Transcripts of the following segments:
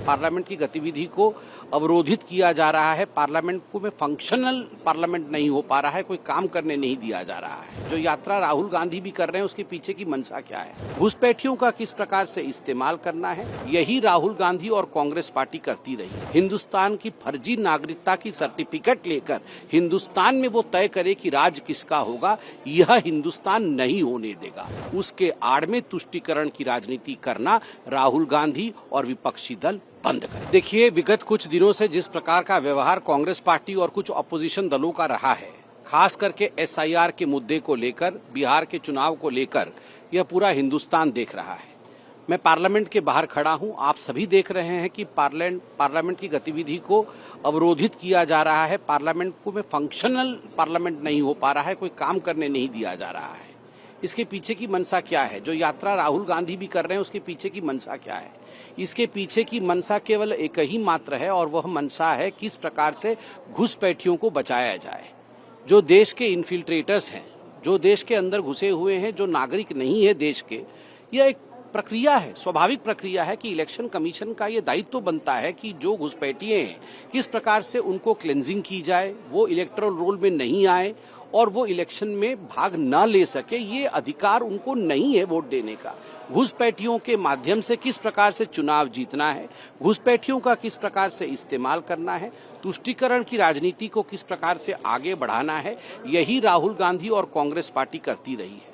Parliament की गतिविधि को अवरोधित किया जा रहा है, पार्लियामेंट को में फंक्शनल पार्लियामेंट नहीं हो पा रहा है, कोई काम करने नहीं दिया जा रहा है। जो यात्रा राहुल गांधी भी कर रहे हैं उसके पीछे की मंशा क्या है, घुसपैठियों का किस प्रकार से इस्तेमाल करना है, यही राहुल गांधी और कांग्रेस पार्टी करती रही। हिंदुस्तान की फर्जी नागरिकता की सर्टिफिकेट लेकर हिंदुस्तान में वो तय करे कि राज किसका होगा, यह हिंदुस्तान नहीं होने देगा। उसके आड़ में तुष्टीकरण की राजनीति करना राहुल गांधी और विपक्षी दल बंद करें। देखिए, विगत कुछ दिनों से जिस प्रकार का व्यवहार कांग्रेस पार्टी और कुछ अपोजिशन दलों का रहा है, खास करके SIR के मुद्दे को लेकर, बिहार के चुनाव को लेकर, यह पूरा हिंदुस्तान देख रहा है। मैं पार्लियामेंट के बाहर खड़ा हूं, आप सभी देख रहे हैं कि पार्लियामेंट की गतिविधि को अवरोधित किया जा रहा है, पार्लियामेंट को में फंक्शनल पार्लियामेंट नहीं हो पा रहा है, कोई काम करने नहीं दिया जा रहा है। इसके पीछे की मंशा क्या है? जो यात्रा राहुल गांधी भी कर रहे हैं उसके पीछे की मंशा क्या है? इसके पीछे की मंशा केवल एक ही मात्र है और वह मंशा है किस प्रकार से घुसपैठियों को बचाया जाए। जो देश के इन्फिल्ट्रेटर्स हैं, जो देश के अंदर घुसे हुए हैं, जो नागरिक नहीं है देश के, यह एक प्रक्रिया है, स्वाभाविक प्रक्रिया है कि इलेक्शन कमीशन का ये दायित्व बनता है कि जो घुसपैठिए हैं किस प्रकार से उनको क्लेंजिंग की जाए, वो इलेक्टोरल रोल में नहीं आए और वो इलेक्शन में भाग न ले सके। ये अधिकार उनको नहीं है वोट देने का। घुसपैठियों के माध्यम से किस प्रकार से चुनाव जीतना है, घुसपैठियों का किस प्रकार से इस्तेमाल करना है, तुष्टीकरण की राजनीति को किस प्रकार से आगे बढ़ाना है, यही राहुल गांधी और कांग्रेस पार्टी करती रही है।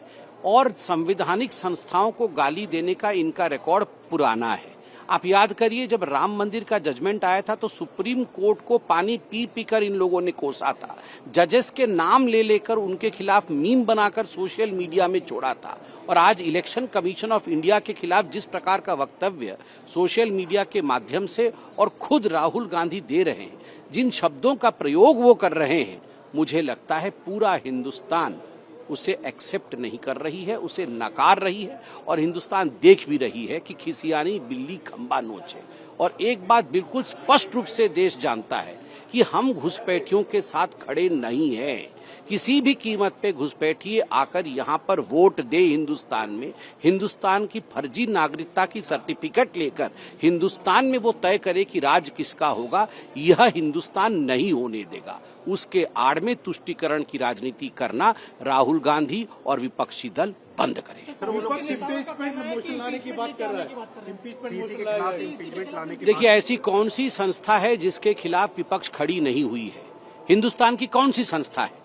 और संवैधानिक संस्थाओं को गाली देने का इनका रिकॉर्ड पुराना है। आप याद करिए, जब राम मंदिर का जजमेंट आया था तो सुप्रीम कोर्ट को पानी पी पी कर इन लोगों ने कोसा था, जजेस के नाम ले लेकर उनके खिलाफ मीम बनाकर सोशल मीडिया में छोड़ा था। और आज इलेक्शन कमीशन ऑफ इंडिया के खिलाफ जिस प्रकार का वक्तव्य सोशल मीडिया के माध्यम से और खुद राहुल गांधी दे रहे हैं, जिन शब्दों का प्रयोग वो कर रहे हैं, मुझे लगता है पूरा हिंदुस्तान उसे एक्सेप्ट नहीं कर रही है, उसे नकार रही है। और हिंदुस्तान देख भी रही है कि खिसियानी बिल्ली खंबा नोचे। और एक बात बिल्कुल स्पष्ट रूप से देश जानता है कि हम घुसपैठियों के साथ खड़े नहीं हैं। किसी भी कीमत पे घुसपैठिए आकर यहाँ पर वोट दे हिंदुस्तान में, हिंदुस्तान की फर्जी नागरिकता की सर्टिफिकेट लेकर हिंदुस्तान में वो तय करे कि राज किसका होगा, यह हिंदुस्तान नहीं होने देगा। उसके आड़ में तुष्टीकरण की राजनीति करना राहुल गांधी और विपक्षी दल बंद करें। देखिए, ऐसी कौन सी संस्था है जिसके खिलाफ विपक्ष खड़ी नहीं हुई है? हिंदुस्तान की कौन सी संस्था है?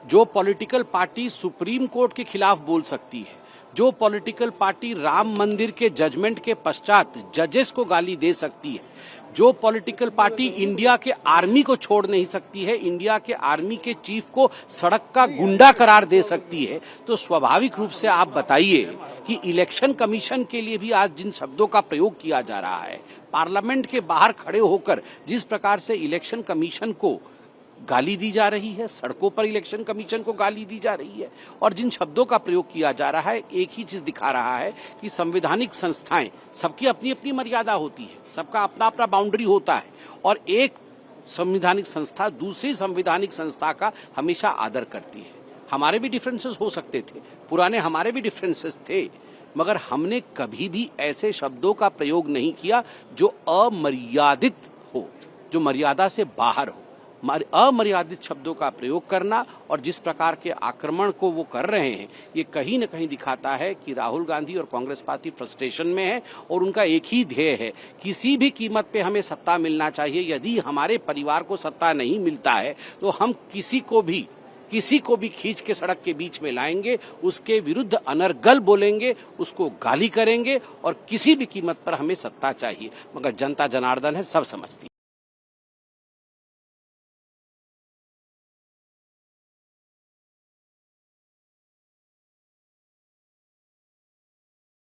जो पॉलिटिकल पार्टी सुप्रीम कोर्ट के खिलाफ बोल सकती है, जो पॉलिटिकल पार्टी राम मंदिर के जजमेंट के पश्चात जजेस को गाली दे सकती है, जो पॉलिटिकल पार्टी इंडिया के आर्मी को छोड़ नहीं सकती है, इंडिया के आर्मी के चीफ को सड़क का गुंडा करार दे सकती है, तो स्वाभाविक रूप से आप बताइए कि इलेक्शन कमीशन के लिए भी आज जिन शब्दों का प्रयोग किया जा रहा है, पार्लियामेंट के बाहर खड़े होकर जिस प्रकार से इलेक्शन कमीशन को गाली दी जा रही है, सड़कों पर इलेक्शन कमीशन को गाली दी जा रही है, और जिन शब्दों का प्रयोग किया जा रहा है, एक ही चीज दिखा रहा है कि संवैधानिक संस्थाएं, सबकी अपनी अपनी मर्यादा होती है, सबका अपना अपना बाउंड्री होता है, और एक संवैधानिक संस्था दूसरी संवैधानिक संस्था का हमेशा आदर करती है। हमारे भी डिफरेंसेस हो सकते थे, पुराने हमारे भी डिफरेंसेस थे, मगर हमने कभी भी ऐसे शब्दों का प्रयोग नहीं किया जो अमर्यादित हो, जो मर्यादा से बाहर हो। अमर्यादित शब्दों का प्रयोग करना और जिस प्रकार के आक्रमण को वो कर रहे हैं, ये कहीं न कहीं दिखाता है कि राहुल गांधी और कांग्रेस पार्टी फ्रस्ट्रेशन में है और उनका एक ही ध्येय है, किसी भी कीमत पे हमें सत्ता मिलना चाहिए। यदि हमारे परिवार को सत्ता नहीं मिलता है तो हम किसी को भी खींच के सड़क के बीच में लाएंगे, उसके विरुद्ध अनर्गल बोलेंगे, उसको गाली करेंगे, और किसी भी कीमत पर हमें सत्ता चाहिए। मगर जनता जनार्दन है, सब समझती है।